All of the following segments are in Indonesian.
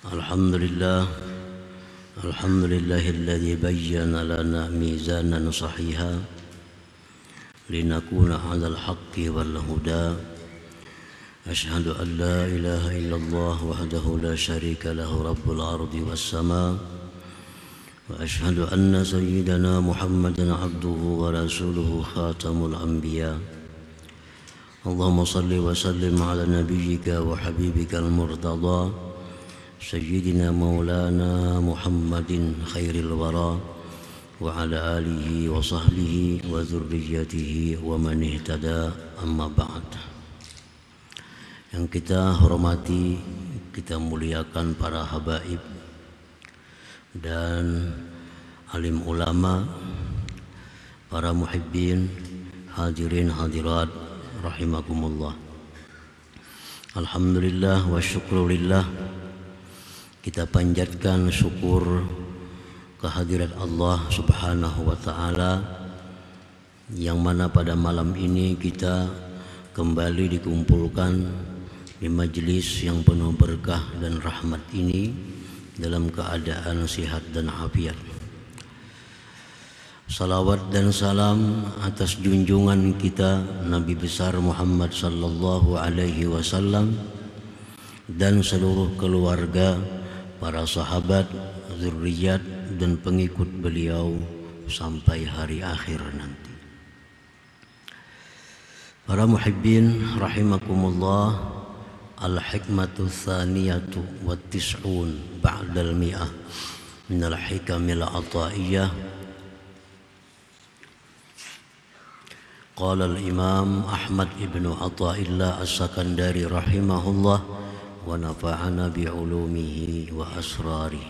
الحمد لله الحمد لله الذي بين لنا ميزانا صحيحا لنكون على الحق والهدى. أشهد أن لا إله إلا الله وحده لا شريك له رب الأرض والسماء، وأشهد أن سيدنا محمدا عبده ورسوله خاتم الأنبياء. اللهم صل وسلم على نبيك وحبيبك المرتضى سيدنا مولانا محمد خير الورى وعلى آله وصحبه وذريته ومن اهتدى. أما بعد. Yang kita hormati, kita muliakan para habaib dan alim ulama, para muhibbin, hadirin hadirat rahimakumullah. Alhamdulillah wa syukrulillah, kita panjatkan syukur kehadirat Allah subhanahu wa ta'ala, yang mana pada malam ini kita kembali dikumpulkan di majelis yang penuh berkah dan rahmat ini dalam keadaan sehat dan afiat. Salawat dan salam atas junjungan kita Nabi besar Muhammad sallallahu alaihi wasallam dan seluruh keluarga, para sahabat, zurriyat dan pengikut beliau sampai hari akhir nanti. Para muhibbin rahimakumullah, al-hikmatu tsaniyatu wa tis'un ba'dal mi'ah minal hikamil ataiyah. Qala al-imam Ahmad ibn Athaillah as-Sakandari rahimahullah wa nafa'ana bi'ulumihi wa asrari.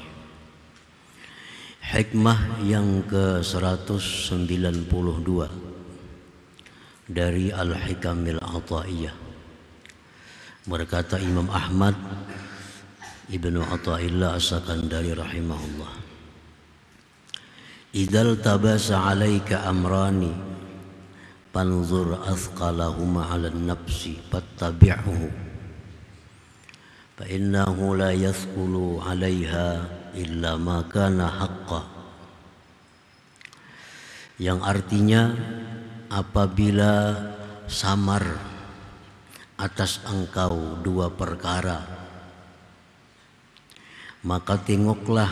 Hikmah yang ke-192 dari Al-Hikamil Athaiyah. Berkata Imam Ahmad ibnu Athaillah as-Sakandari rahimahullah, Idzal tabasa alaika amrani fanzur athqalahuma 'ala an-nafsi fattabi'hu fa innahu la yathqulu 'alaiha illa ma kana haqqan. Yang artinya, apabila samar atas engkau dua perkara, maka tengoklah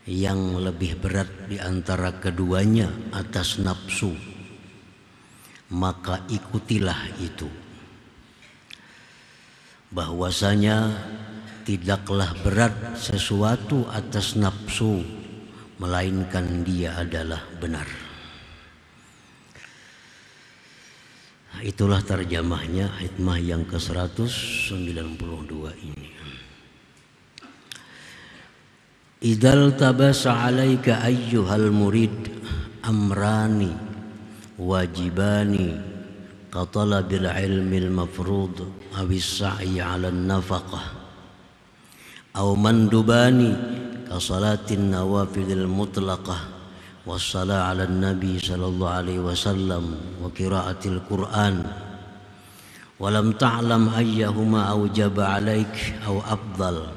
yang lebih berat di antara keduanya atas nafsu, maka ikutilah itu. Bahwasanya tidaklah berat sesuatu atas nafsu, melainkan dia adalah benar. Itulah terjemahnya hikmah yang ke-192 ini. Idzal tabasa alaika ayyuhal murid amrani wajibani katalabil ilmil mafrud awis sa'i 'alan nafaqah aw mandubani kasalatin nawafilil mutlaqah wassalah 'alan nabi sallallahu alaihi wasallam wa qiraatil Qur'an wa lam ta'lam ayyahuma awjaba 'alaik aw afdal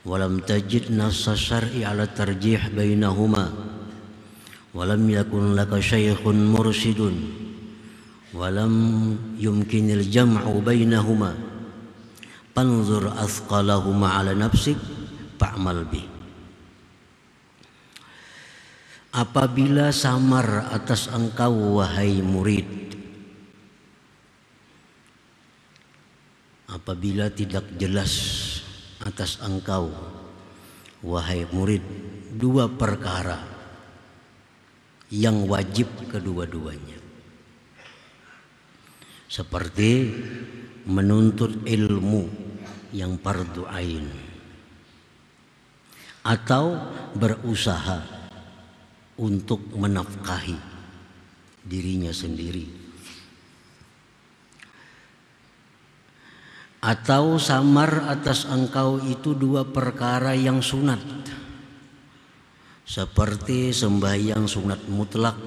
wa lam tajid nass syar'i 'ala tarjih bainahuma wa lam yakun laka shaykhun mursidun wa lam yumkinil jam'u bainahuma fanzur athqalahuma 'ala nafsik fa'mal bih. Apabila samar atas engkau wahai murid, apabila tidak jelas atas engkau wahai murid dua perkara yang wajib kedua-duanya, seperti menuntut ilmu yang fardu ain atau berusaha untuk menafkahi dirinya sendiri, atau samar atas engkau itu dua perkara yang sunat, seperti sembahyang sunat mutlak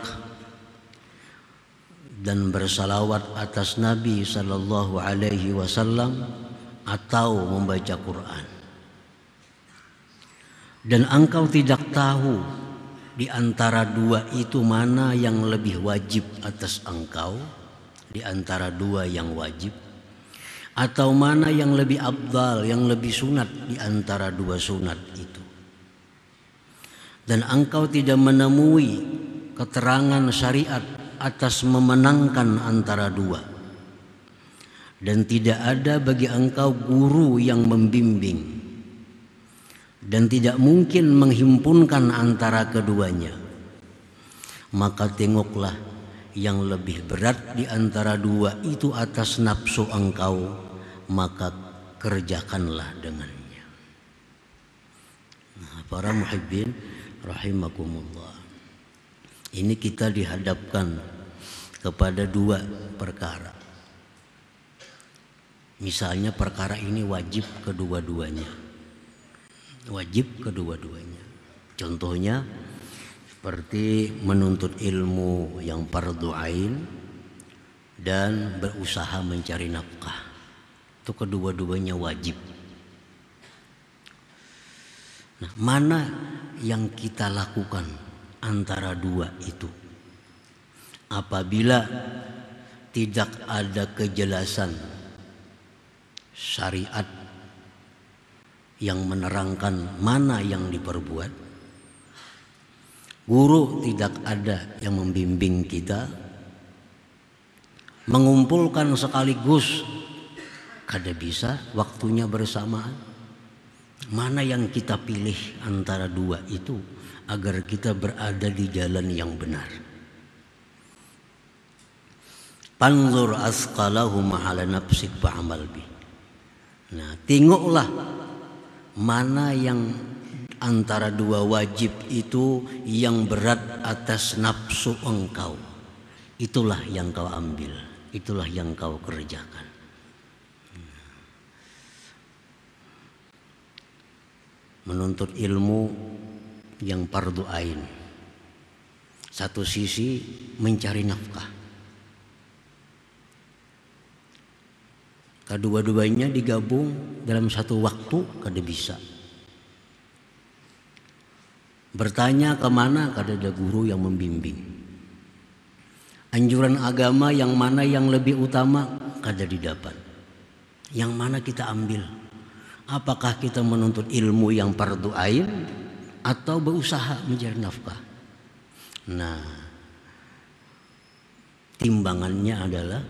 dan bersalawat atas Nabi sallallahu alaihi wasallam atau membaca Quran. dan engkau tidak tahu di antara dua itu mana yang lebih wajib atas engkau, di antara dua yang wajib, atau mana yang lebih afdal, yang lebih sunat di antara dua sunat itu, dan engkau tidak menemui keterangan syariat atas memenangkan antara dua, dan tidak ada bagi engkau guru yang membimbing, dan tidak mungkin menghimpunkan antara keduanya, maka tengoklah yang lebih berat di antara dua itu atas nafsu engkau, maka kerjakanlah dengannya. Nah, para muhibbin rahimakumullah, ini kita dihadapkan kepada dua perkara. Misalnya perkara ini wajib kedua-duanya. Wajib kedua-duanya. Contohnya seperti menuntut ilmu yang fardu ain dan berusaha mencari nafkah. Itu kedua-duanya wajib. Nah, mana yang kita lakukan antara dua itu? Apabila tidak ada kejelasan syariat yang menerangkan mana yang diperbuat, guru tidak ada yang membimbing kita, mengumpulkan sekaligus kada bisa waktunya bersamaan, mana yang kita pilih antara dua itu agar kita berada di jalan yang benar? Panzur asqalahum ala nafsik fa'amal bih. Nah, tengoklah mana yang antara dua wajib itu yang berat atas nafsu engkau. Itulah yang kau ambil, itulah yang kau kerjakan. Menuntut ilmu yang fardu ain, satu sisi mencari nafkah, kedua-duanya digabung dalam satu waktu kada bisa. Bertanya kemana, kada ada guru yang membimbing. Anjuran agama yang mana yang lebih utama, kada didapat. Yang mana kita ambil? Apakah kita menuntut ilmu yang fardu ain atau berusaha mencari nafkah? Nah, timbangannya adalah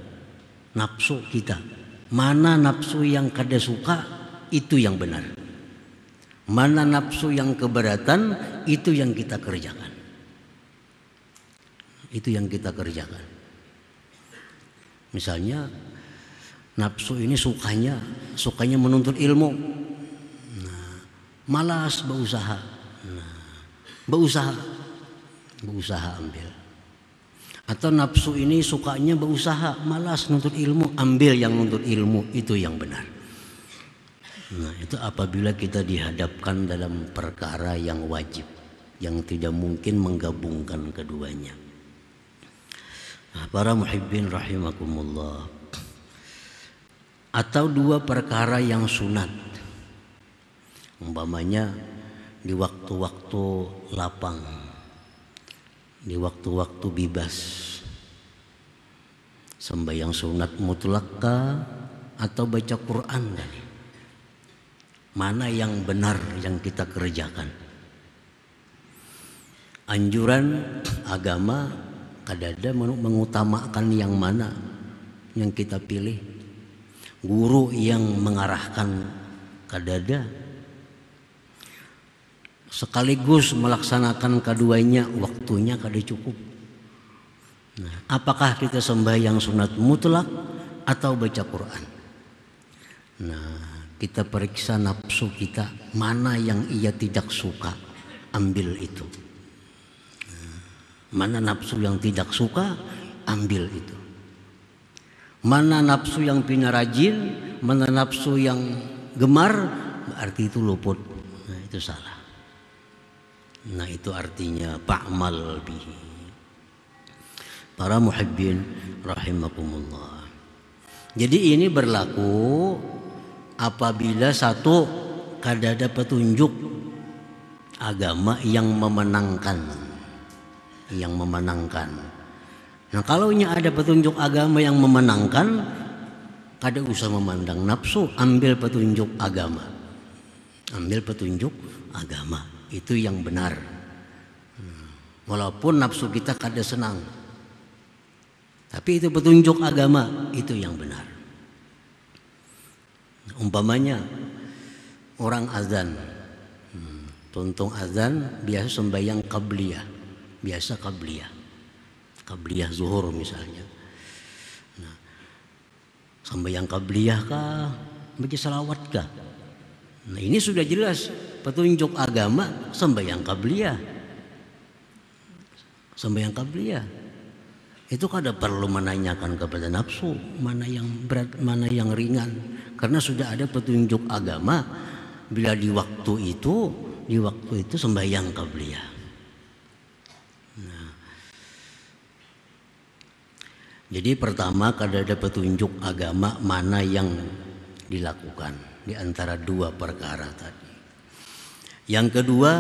nafsu kita. Mana nafsu yang kada suka, itu yang benar. Mana nafsu yang keberatan, itu yang kita kerjakan. Itu yang kita kerjakan. Misalnya nafsu ini sukanya menuntut ilmu. Nah, malas berusaha. Nah, berusaha ambil. Atau nafsu ini sukanya berusaha, malas nuntut ilmu, ambil yang nuntut ilmu, itu yang benar. Nah, itu apabila kita dihadapkan dalam perkara yang wajib, yang tidak mungkin menggabungkan keduanya. Nah, para muhibbin rahimakumullah, atau dua perkara yang sunat, umpamanya di waktu-waktu lapang, di waktu-waktu bebas, sembahyang sunat mutlak atau baca Quran tadi, mana yang benar yang kita kerjakan? Anjuran agama kadada mengutamakan yang mana yang kita pilih. Guru yang mengarahkan kadada. Sekaligus melaksanakan keduanya, waktunya kada cukup. Nah, apakah kita sembahyang sunat mutlak atau baca Quran? Nah, kita periksa nafsu kita, mana yang ia tidak suka, ambil itu. Mana nafsu yang tidak suka, ambil itu. Mana nafsu yang pinarajin, mana nafsu yang gemar, berarti itu luput. Nah, itu salah. Nah, itu artinya fa'mal bihi. Para muhibbin rahimakumullah. Jadi ini berlaku apabila satu kada ada petunjuk agama yang memenangkan. Yang memenangkan. Nah, kalau ada petunjuk agama yang memenangkan, kada usah memandang nafsu, ambil petunjuk agama. Ambil petunjuk agama, itu yang benar. Walaupun nafsu kita kada senang, tapi itu petunjuk agama, itu yang benar. Umpamanya orang azan, tuntung azan biasa sembahyang qabliyah, qabliyah zuhur misalnya. Nah, sembahyang qabliyah kah, baca salawat kah? Nah, ini sudah jelas petunjuk agama, sembahyang qabliyah. Sembahyang qabliyah. Itu kada perlu menanyakan kepada nafsu mana yang berat, mana yang ringan, karena sudah ada petunjuk agama. Bila di waktu itu sembahyang qabliyah. Nah, jadi pertama kada ada petunjuk agama mana yang dilakukan di antara dua perkara tadi. Yang kedua,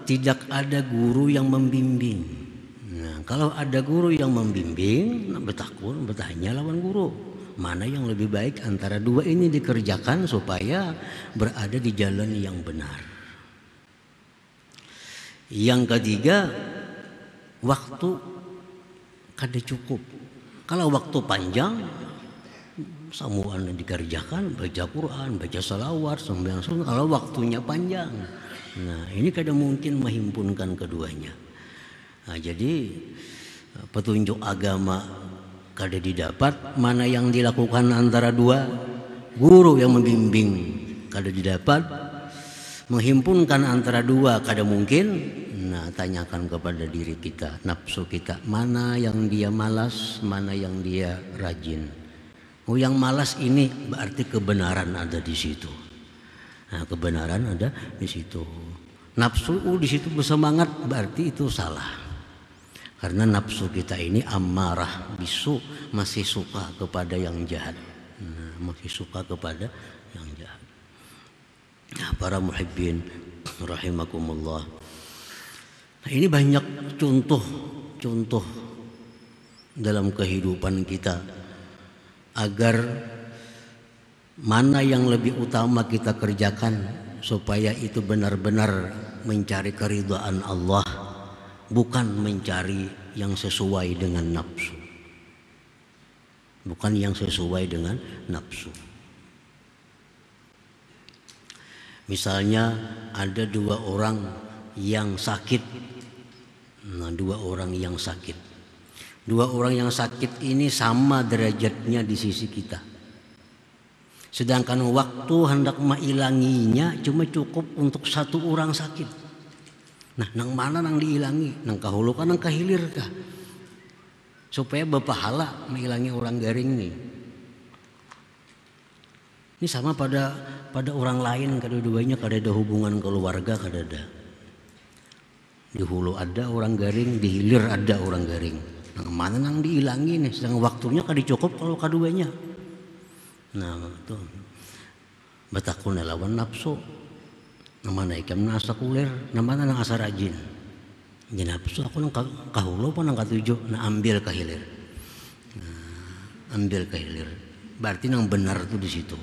tidak ada guru yang membimbing. Nah, kalau ada guru yang membimbing, bertanya lawan guru, mana yang lebih baik antara dua ini dikerjakan supaya berada di jalan yang benar. Yang ketiga, waktu kada cukup. Kalau waktu panjang, samuan yang dikerjakan, baca Quran, baca salawat, sembahyang sunnah. Kalau waktunya panjang, nah ini kada mungkin menghimpunkan keduanya. Nah, jadi petunjuk agama kada didapat, mana yang dilakukan antara dua, guru yang membimbing kada didapat, menghimpunkan antara dua kada mungkin. Nah, tanyakan kepada diri kita, nafsu kita, mana yang dia malas, mana yang dia rajin. Oh, yang malas ini berarti kebenaran ada di situ. Nah, kebenaran ada di situ. Nafsu di situ bersemangat, berarti itu salah. Karena nafsu kita ini amarah bisu, masih suka kepada yang jahat. Nah, masih suka kepada yang jahat. Nah, para muhibbin rahimakumullah. Nah, ini banyak contoh dalam kehidupan kita agar mana yang lebih utama kita kerjakan supaya itu benar-benar mencari keridhaan Allah, bukan mencari yang sesuai dengan nafsu. Bukan yang sesuai dengan nafsu. Misalnya ada dua orang yang sakit. Nah, dua orang yang sakit. Dua orang yang sakit ini sama derajatnya di sisi kita. Sedangkan waktu hendak mengilanginya cuma cukup untuk satu orang sakit. Nah, nang mana nang diilangi? Nang kahulu kah, nang kahilir kah? Supaya berpahala mengilangi orang garing nih. Ini sama pada orang lain, kedua-duanya kada ada hubungan keluarga, kada ada. Di hulu ada orang garing, di hilir ada orang garing. Nang mana nang diilangi nih? Sedang waktunya kada cukup kalau keduanya. Nah, itu batakun lawan nafsu. Namana ikam nasa kuler, namana nang asa rajin. Jadi nafsu aku nang kahulu pa nang katujo, na ambil kahilir. Nah, ambil kahilir. Berarti nang benar tuh di situ.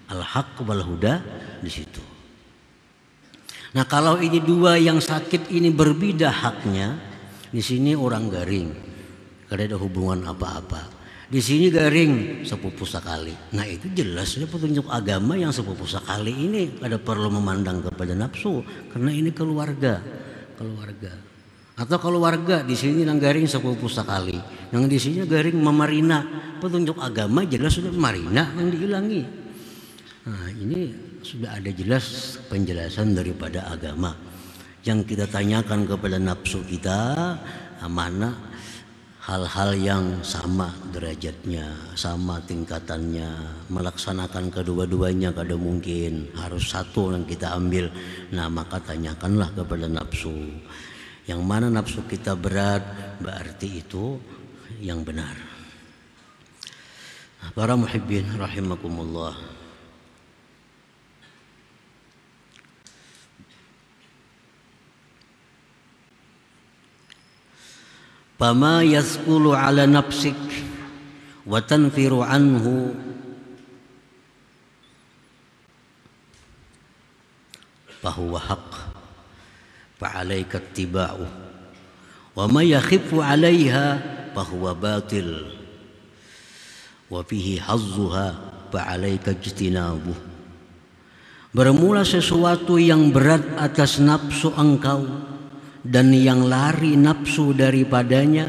Al-haq wal huda di situ. Nah, kalau ini dua yang sakit ini berbeda haknya, di sini orang garing, kada ada hubungan apa-apa. Di sini garing sepupu sekali. Nah, itu jelasnya petunjuk agama yang sepupu sekali ini kada perlu memandang kepada nafsu, karena ini keluarga. Atau keluarga di sini nang garing sepupu sekali, yang di sini garing memarina. Petunjuk agama jelas sudah marina yang diilangi. Nah, ini sudah ada jelas penjelasan daripada agama. Yang kita tanyakan kepada nafsu kita, mana hal-hal yang sama derajatnya, sama tingkatannya, melaksanakan kedua-duanya kada mungkin, harus satu yang kita ambil. Nah, maka tanyakanlah kepada nafsu. Yang mana nafsu kita berat, berarti itu yang benar. Para muhibbin rahimakumullah. Fama yaskulu ala nafsik wa tanfiru anhu fahuwa haqq fa'alaika ittiba'uh wa ma yakhifu 'alaiha fahuwa batil wa fihi hazzuha fa'alaika ijtinabuh. Bermula sesuatu yang berat atas nafsu engkau dan yang lari nafsu daripadanya,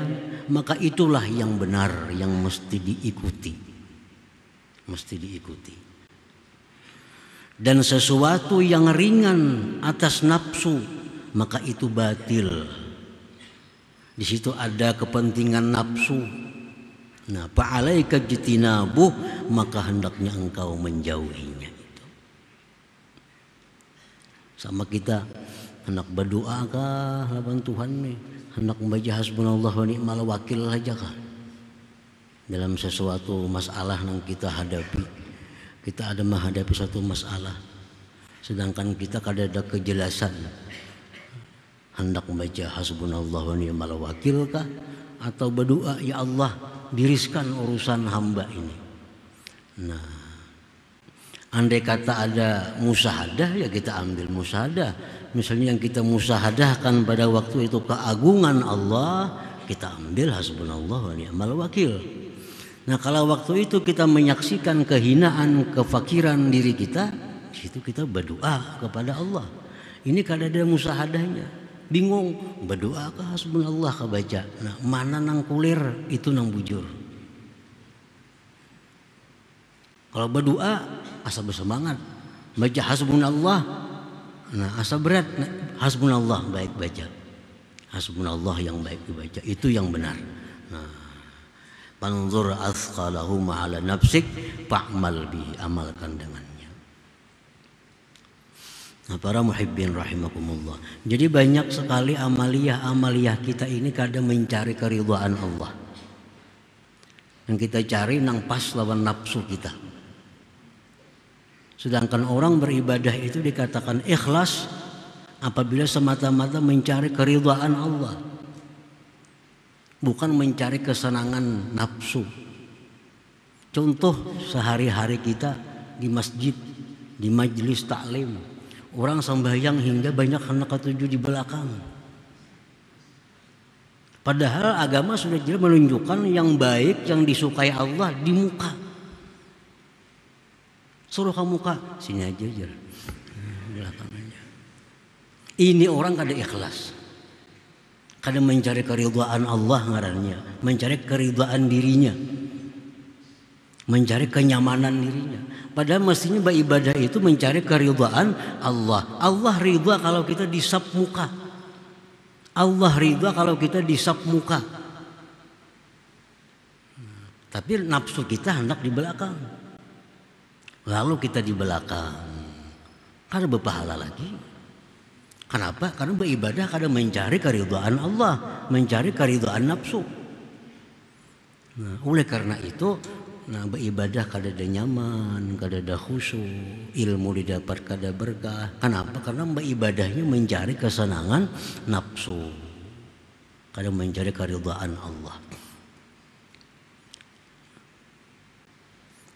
maka itulah yang benar, yang mesti diikuti. Mesti diikuti. Dan sesuatu yang ringan atas nafsu, maka itu batil. Di situ ada kepentingan nafsu. Nah, fa'alaika ijtinabuh, maka hendaknya engkau menjauhinya itu. Sama kita hendak berdoa kah lawan Tuhan nih, hendak membaca hasbunallah wa ni'mal wakil aja kah dalam sesuatu masalah yang kita hadapi. Kita ada menghadapi suatu masalah, sedangkan kita kada ada kejelasan hendak membaca hasbunallah wa ni'mal wakil kah, atau berdoa ya Allah diriskan urusan hamba ini. Nah, andai kata ada musyahadah, ya kita ambil musyahadah. Misalnya yang kita musyahadahkan pada waktu itu keagungan Allah, kita ambil hasbunallah wa ni'mal wakil. Nah, kalau waktu itu kita menyaksikan kehinaan, kefakiran diri kita, di situ kita berdoa kepada Allah. Ini kada ada musyahadahnya, bingung berdoa ke hasbunallah ke baca. Nah, mana nang kulir itu nang bujur. Kalau berdoa asa bersemangat, baca hasbunallah, nah asa berat, nah, hasbunallah baik baca, hasbunallah yang baik dibaca, itu yang benar. Nah, panzur asqalahu ma'ala nafsik fa'mal bihi, amalkan dengannya. Nah, para muhibbin rahimakumullah, jadi banyak sekali amaliyah kita ini kadang mencari keridhaan Allah. Yang kita cari nang pas lawan nafsu kita. Sedangkan orang beribadah itu dikatakan ikhlas apabila semata-mata mencari keridhaan Allah, bukan mencari kesenangan nafsu. Contoh sehari-hari kita di masjid, di majelis taklim, orang sembahyang hingga banyak hendak ketujuh di belakang. Padahal agama sudah jelas menunjukkan yang baik, yang disukai Allah di muka. Suruh ke muka, sini aja belakang aja. Ini orang kada ikhlas, kada mencari keridhaan Allah ngarannya, mencari keridhaan dirinya, mencari kenyamanan dirinya. Padahal mestinya beribadah itu mencari keridhaan Allah. Allah ridha kalau kita disap muka. Allah ridha kalau kita disap muka. Tapi nafsu kita hendak di belakang. Lalu kita di belakang, kada berpahala lagi. Kenapa? Karena beribadah kada mencari keridhaan Allah, mencari keridhaan nafsu. Nah, oleh karena itu, nah beribadah kada ada nyaman, kada ada khusyuk, ilmu didapat kada berkah. Kenapa? Karena beribadahnya mencari kesenangan nafsu, kada mencari keridhaan Allah.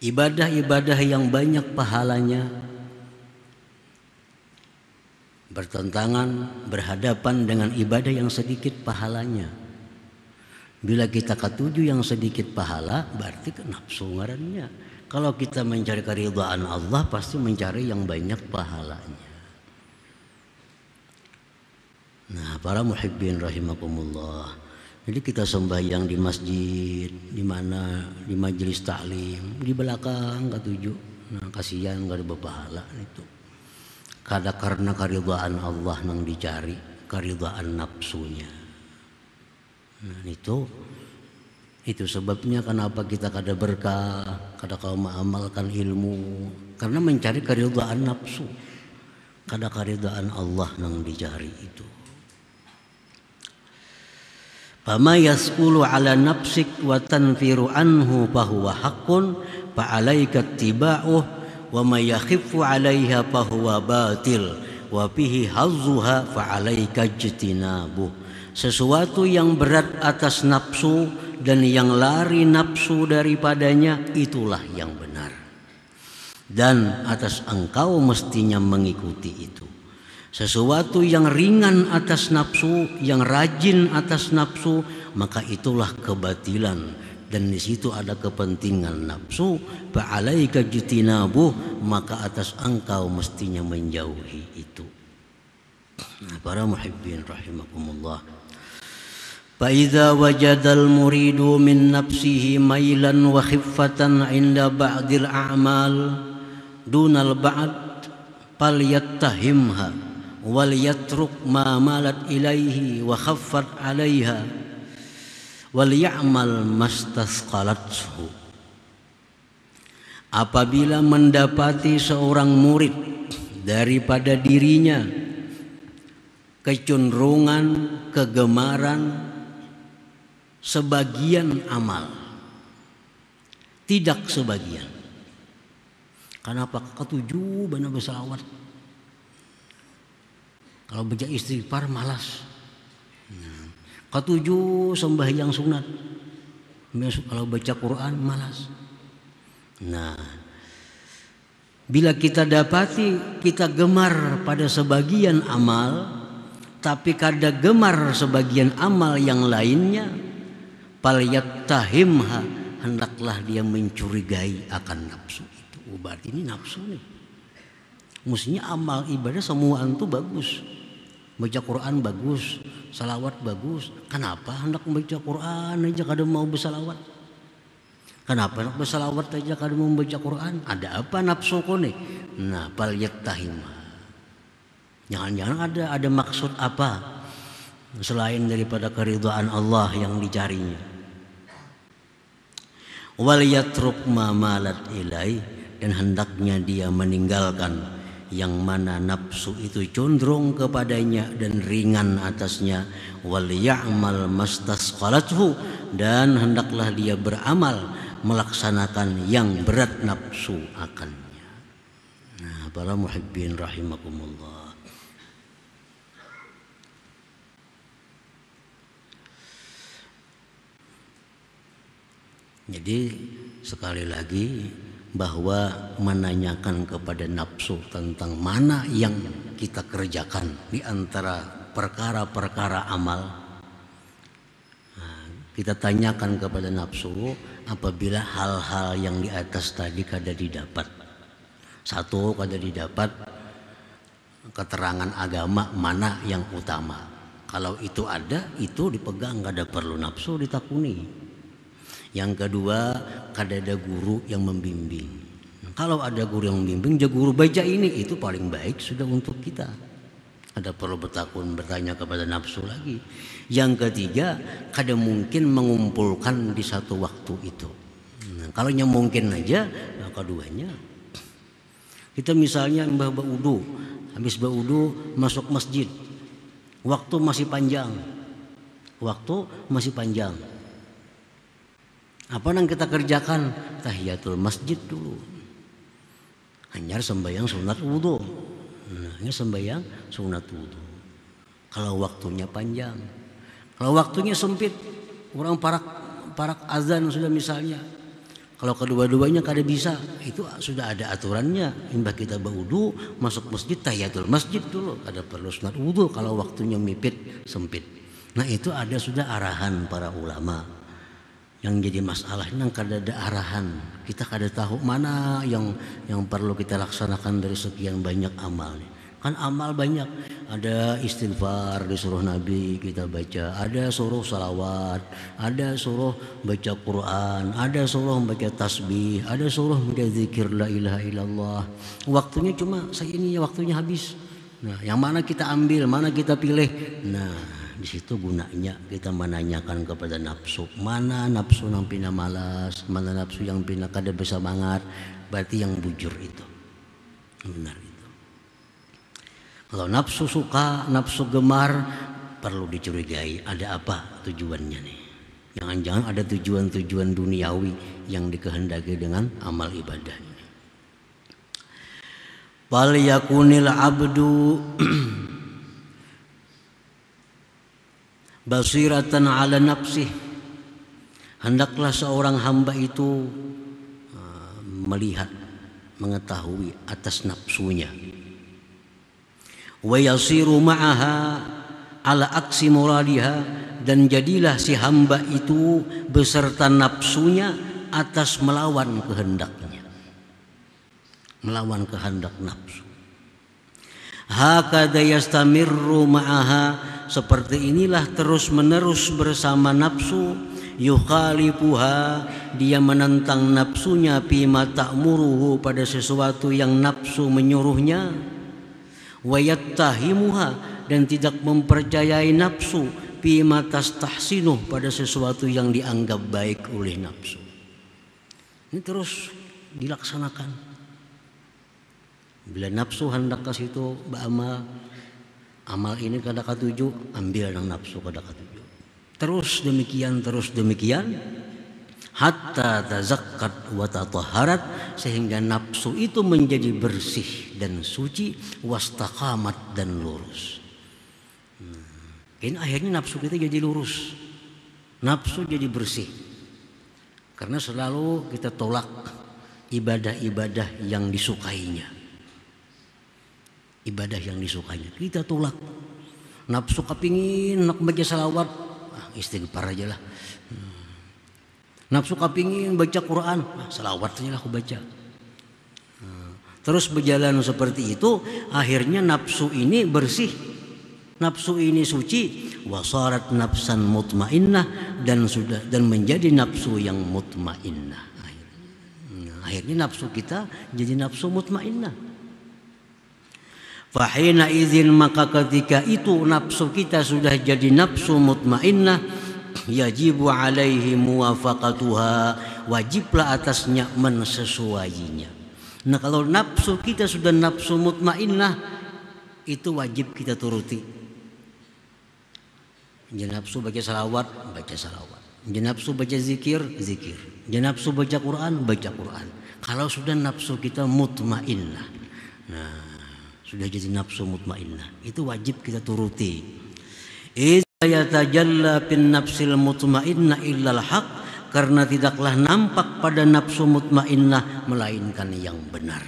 Ibadah-ibadah yang banyak pahalanya bertentangan, berhadapan dengan ibadah yang sedikit pahalanya. Bila kita ketuju yang sedikit pahala, berarti nafsu ngarannya. Kalau kita mencari keridhaan Allah, pasti mencari yang banyak pahalanya. Nah, para muhibbin rahimakumullah, jadi kita sembahyang di masjid, di mana di majelis taklim, di belakang ketujuh. Nah, kasihan gak ada berpahala itu. Kada karena keridhaan Allah nang dicari, keridhaan nafsunya. Nah, itu sebabnya kenapa kita kada berkah, kada kau mengamalkan ilmu, karena mencari keridhaan nafsu. Kada keridhaan Allah nang dicari itu. Fama yaskulu ala nafsik wa tanfiru anhu fahuwa haqqun fa'alaika ittiba'uh wa ma yakhifu 'alaiha fahuwa batil wa fihi hazzuha fa'alaika ijtinabuh. sesuatu yang berat atas nafsu dan yang lari nafsu daripadanya, itulah yang benar. Dan atas engkau mestinya mengikuti itu. Sesuatu yang ringan atas nafsu, yang rajin atas nafsu, maka itulah kebatilan. Dan di situ ada kepentingan nafsu. Fa'alaika jitinabuh, maka atas engkau mestinya menjauhi itu. Nah, para muhibbin rahimakumullah. Fa'idha wajadal muridu min nafsihi mailan wa khiffatan inda ba'dil a'mal dunal ba'd falyattahimha wal yatruk ma malat ilaihi wa khaffat 'alaiha wal ya'mal mastasqalathu. Apabila mendapati seorang murid daripada dirinya kecenderungan, kegemaran sebagian amal, tidak sebagian. Kenapa? Ketujuh benar bersalawat. Kalau baca istighfar malas. Ketujuh sembahyang sunat. Kalau baca Quran malas. Nah, bila kita dapati kita gemar pada sebagian amal, tapi kada gemar sebagian amal yang lainnya, falyattahimha, hendaklah dia mencurigai akan nafsu itu. Berarti ini nafsu nih. Mestinya amal ibadah semua itu bagus. Baca Quran bagus, salawat bagus. Kenapa hendak membaca Quran aja kada mau bersalawat? Kenapa hendak bersalawat aja kada mau membaca Quran? Ada apa nafsu ko nih? Nah, falyattahimha. Jangan-jangan ada maksud apa selain daripada keridhaan Allah yang dicarinya. Wal yatruk ma malat ilai, dan hendaknya dia meninggalkan yang mana nafsu itu condong kepadanya dan ringan atasnya. Wal ya'mal mastasqalathu, dan hendaklah dia beramal melaksanakan yang berat nafsu akannya. Nah, para muhibbin rahimakumullah. Jadi sekali lagi bahwa menanyakan kepada nafsu tentang mana yang kita kerjakan di antara perkara-perkara amal. Nah, kita tanyakan kepada nafsu apabila hal-hal yang di atas tadi kada didapat. Satu, kada didapat keterangan agama mana yang utama. Kalau itu ada, itu dipegang, kada perlu nafsu ditakuni. Yang kedua, kada ada guru yang membimbing. Kalau ada guru yang membimbing, ya guru baca ini, itu paling baik sudah untuk kita. Ada perlu bertanya kepada nafsu lagi. Yang ketiga, kada mungkin mengumpulkan di satu waktu itu. Nah, kalau yang mungkin aja, nah keduanya. Kita misalnya baudu, habis baudu masuk masjid, waktu masih panjang. Apa yang kita kerjakan? Tahiyatul masjid dulu. Hanya sembahyang sunat wudu. Hanya sembahyang sunat wudu. Kalau waktunya panjang, kalau waktunya sempit, orang parak azan sudah misalnya. Kalau kedua-duanya kada bisa, itu sudah ada aturannya. Imbah kita berwudu, masuk masjid, tahiyatul masjid dulu. Kada perlu sunat wudu kalau waktunya mipit, sempit. Nah, itu ada sudah arahan para ulama. Yang jadi masalah ini kada ada arahan, kita kada tahu mana yang perlu kita laksanakan dari sekian banyak amal. Kan amal banyak, ada istighfar disuruh Nabi kita baca, ada suruh salawat, ada suruh baca Quran, ada suruh baca tasbih, ada suruh baca zikir la ilaha illallah. Waktunya cuma ini, waktunya habis. Nah, yang mana kita ambil, mana kita pilih? Nah, di situ gunanya kita menanyakan kepada nafsu, mana nafsu yang pina malas, mana nafsu yang pina kada bersemangat. Berarti yang bujur itu benar itu. Kalau nafsu suka, nafsu gemar, perlu dicurigai ada apa tujuannya nih. Jangan-jangan ada tujuan-tujuan duniawi yang dikehendaki dengan amal ibadah ini. Wal yakunil abdu basiratan ala nafsih, hendaklah seorang hamba itu melihat, mengetahui atas nafsunya. Wa yasiru ma'aha ala aksi muradiha, dan jadilah si hamba itu beserta nafsunya atas melawan kehendaknya, melawan kehendak nafsu. Hakada yastamirru ma'aha, seperti inilah terus menerus bersama nafsu. Yukhalifuha, dia menentang nafsunya, fima ta'muruhu, pada sesuatu yang nafsu menyuruhnya. Wa yattahimuha, dan tidak mempercayai nafsu, fima tastahsinuh, pada sesuatu yang dianggap baik oleh nafsu. Ini terus dilaksanakan. Bila nafsu hendak ke situ beramal, amal ini kada katuju, ambil yang nafsu kada katuju. Terus demikian hatta tazakkat wa tatahharat, sehingga nafsu itu menjadi bersih dan suci, wastaqamat, dan lurus. Ini akhirnya nafsu kita jadi lurus, nafsu jadi bersih. Karena selalu kita tolak ibadah-ibadah yang disukainya. Ibadah yang disukainya kita tolak. Nafsu kepingin nak baca salawat, istighfar aja lah. Nafsu kepingin baca Quran, salawat aja lah aku baca. Terus berjalan seperti itu, akhirnya nafsu ini bersih, nafsu ini suci, wasarat nafsan mutmainnah, dan menjadi nafsu yang mutmainnah. Akhirnya nafsu kita jadi nafsu mutmainnah. Fahina izin, maka ketika itu nafsu kita sudah jadi nafsu mutmainnah, yajibu alaihi muwafaqatuha, wajiblah atasnya mensesuainya. Nah, kalau nafsu kita sudah nafsu mutmainnah, itu wajib kita turuti. Jangan nafsu baca salawat, baca salawat. Jangan nafsu baca zikir, zikir. Jangan nafsu baca Quran, baca Quran. Kalau sudah nafsu kita mutmainnah, nah, sudah jadi nafsu mutmainnah, itu wajib kita turuti. Idza yatajalla bin nafsil mutmainnah illal haq, karena tidaklah nampak pada nafsu mutmainnah melainkan yang benar.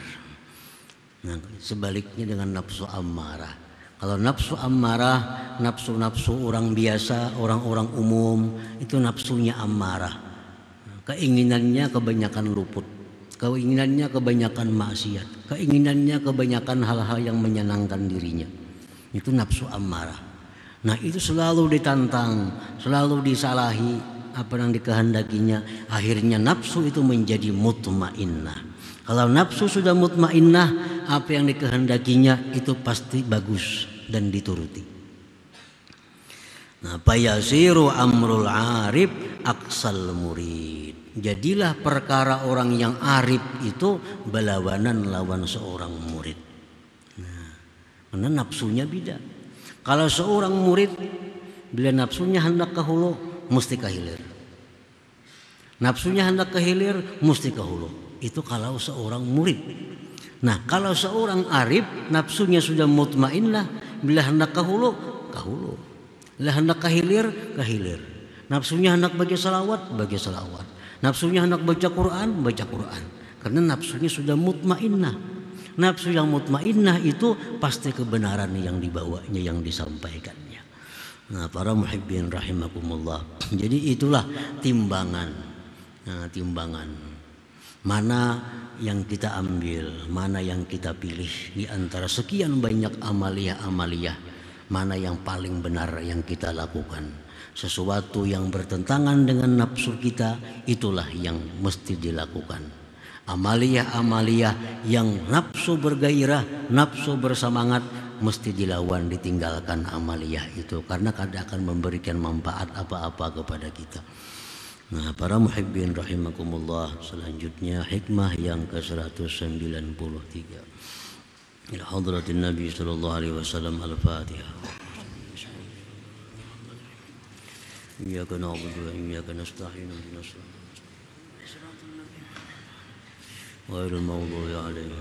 Nah, sebaliknya dengan nafsu ammarah. Kalau nafsu ammarah, nafsu-nafsu orang biasa, orang-orang umum, itu nafsunya ammarah. Keinginannya kebanyakan luput, keinginannya kebanyakan maksiat, keinginannya kebanyakan hal-hal yang menyenangkan dirinya. Itu nafsu ammarah. Nah, itu selalu ditantang, selalu disalahi apa yang dikehendakinya. Akhirnya nafsu itu menjadi mutmainnah. Kalau nafsu sudah mutmainnah, apa yang dikehendakinya itu pasti bagus dan dituruti. Nah, fayasiru amrul arif aksal murid. Jadilah perkara orang yang arif itu berlawanan lawan seorang murid. Nah, karena nafsunya beda. Kalau seorang murid, bila nafsunya hendak ke hulu, mesti ke hilir. Nafsunya hendak ke hilir, mesti ke hulu. Itu kalau seorang murid. Nah, kalau seorang arif, nafsunya sudah mutmainnah, bila hendak ke hulu, ke hulu. Bila hendak ke hilir, ke hilir. Nafsunya hendak baca salawat, baca salawat. Nafsunya hendak baca Quran, baca Quran. Karena nafsunya sudah mutmainnah. Nafsu yang mutmainnah itu pasti kebenaran yang dibawanya, yang disampaikannya. Nah, para muhibbin rahimakumullah. Jadi itulah timbangan. Nah, timbangan. Mana yang kita ambil, mana yang kita pilih di antara sekian banyak amaliyah-amaliyah, mana yang paling benar yang kita lakukan. Sesuatu yang bertentangan dengan nafsu kita, itulah yang mesti dilakukan. Amaliyah-amaliyah yang nafsu bergairah, nafsu bersemangat, mesti dilawan, ditinggalkan amaliyah itu, karena kada akan memberikan manfaat apa-apa kepada kita. Nah, para muhibbin rahimakumullah, selanjutnya hikmah yang ke-193. Ila hadratin Nabi sallallahu alaihi wasallam, Al-Fatihah. Iyyaka na'budu wa iyyaka nasta'in, ihdinas ghairil maghdubi 'alaihim.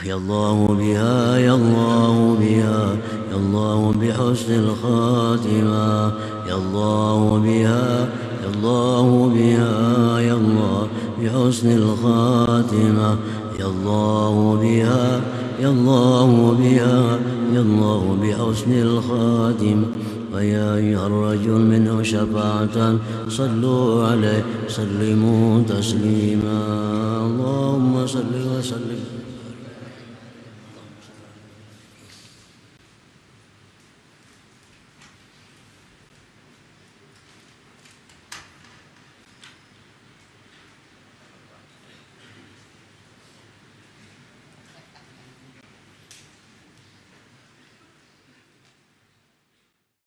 يا الله بها يا الله بها يا الله بحسن الخاتمة يا الله بها يا الله بها يا الله بحسن الخاتمة يا الله بها يا الله بها يا الله بحسن الخاتمة ويا أيها الرجل منه شفاعة صلوا عليه سلموا تسليما اللهم صل وسلم